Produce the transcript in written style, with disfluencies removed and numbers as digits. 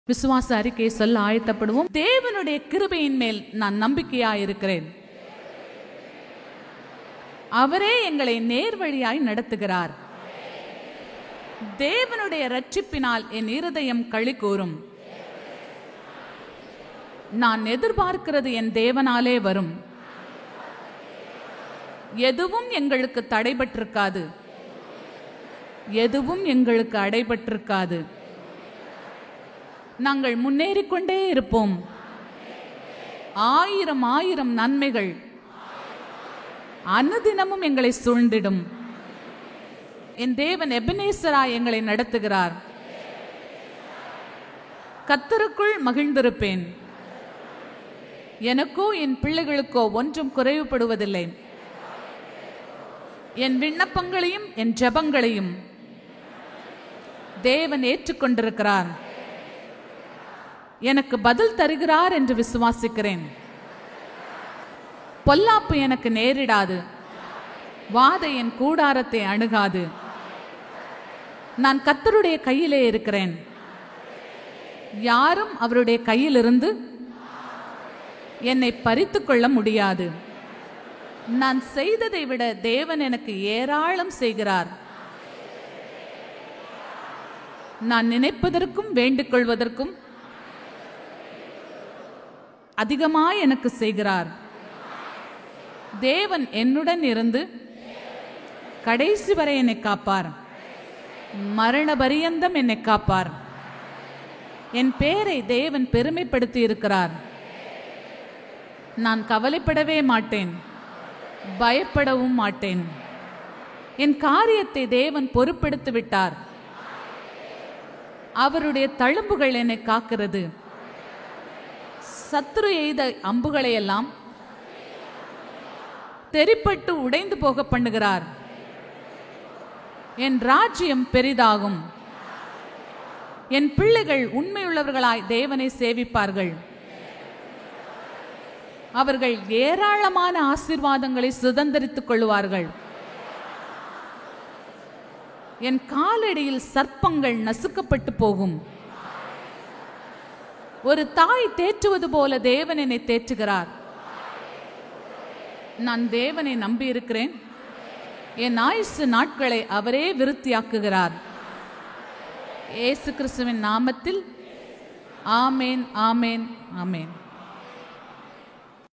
விசுவாச அறிக்கையை சொல்ல ஆயத்தப்படுவோம். தேவனுடைய கிருபையின் மேல் நான் நம்பிக்கையாயிருக்கிறேன். அவரே எங்களை நேர்வழியாய் நடத்துகிறார். தேவனுடைய ரட்சிப்பினால் என் இருதயம் களி கூறும். நான் எதிர்பார்க்கிறது என் தேவனாலே வரும். எதுவும் எங்களுக்கு தடைபட்டிருக்காது. எதுவும் எங்களுக்கு அடைபட்டிருக்காது. நாங்கள் முன்னேறிக்கொண்டே இருப்போம். ஆயிரம் ஆயிரம் நன்மைகள் அனுதினமும் எங்களை சூழ்ந்திடும். என் தேவன் எபனேசராய் எங்களை நடத்துகிறார். கர்த்தருக்குள் மகிழ்ந்திருப்பேன். எனக்கோ என் பிள்ளைகளுக்கோ ஒன்றும் குறைவுபடுவதில்லை. என் விண்ணப்பங்களையும் என் ஜெபங்களையும் தேவன் ஏற்றுக்கொண்டிருக்கிறார். எனக்கு பதில் தருகிறார் என்று விசுவாசிக்கிறேன். பொல்லாப்பு எனக்கு நேரிடாது. வாதை என் கூடாரத்தை அணுகாது. நான் கர்த்தருடைய கையிலே இருக்கிறேன். யாரும் அவருடைய கையிலிருந்து என்னை பறித்துக் கொள்ள முடியாது. நான் செய்ததை விட தேவன் எனக்கு ஏராளம் செய்கிறார். நான் நினைப்பதற்கும் வேண்டிக் கொள்வதற்கும் அதிகமாய் எனக்கு செய்கிறார். தேவன் என்னுடன் இருந்து கடைசி வரை என்னை காப்பார். மரண பரியந்தம் என்னை காப்பார். என் பேரை தேவன் பெருமைப்படுத்தி இருக்கிறார். நான் கவலைப்படவே மாட்டேன், பயப்படவும் மாட்டேன். என் காரியத்தை தேவன் பொறுப்பெடுத்து விட்டார். அவருடைய தழும்புகள் என்னை காக்கிறது. சத்துரு எய்த அம்புகளை எல்லாம் தெரிப்பட்டு உடைந்து போக பண்ணுகிறார். என் ராஜ்யம் பெரிதாகும். என் பிள்ளைகள் உண்மையுள்ளவர்களாய் தேவனை சேவிப்பார்கள். அவர்கள் ஏராளமான ஆசீர்வாதங்களை சுதந்தரித்துக் கொள்வார்கள். என் காலடியில் சர்ப்பங்கள் நசுக்கப்பட்டு போகும். ஒரு தாய் தேற்றுவது போல தேவன் என்னை தேற்றுகிறார். நான் தேவனை நம்பி இருக்கிறேன். என் ஆயுசு நாட்களை அவரே விருத்தியாக்குகிறார். இயேசு கிறிஸ்துவின் நாமத்தில் ஆமேன், ஆமேன், ஆமேன்.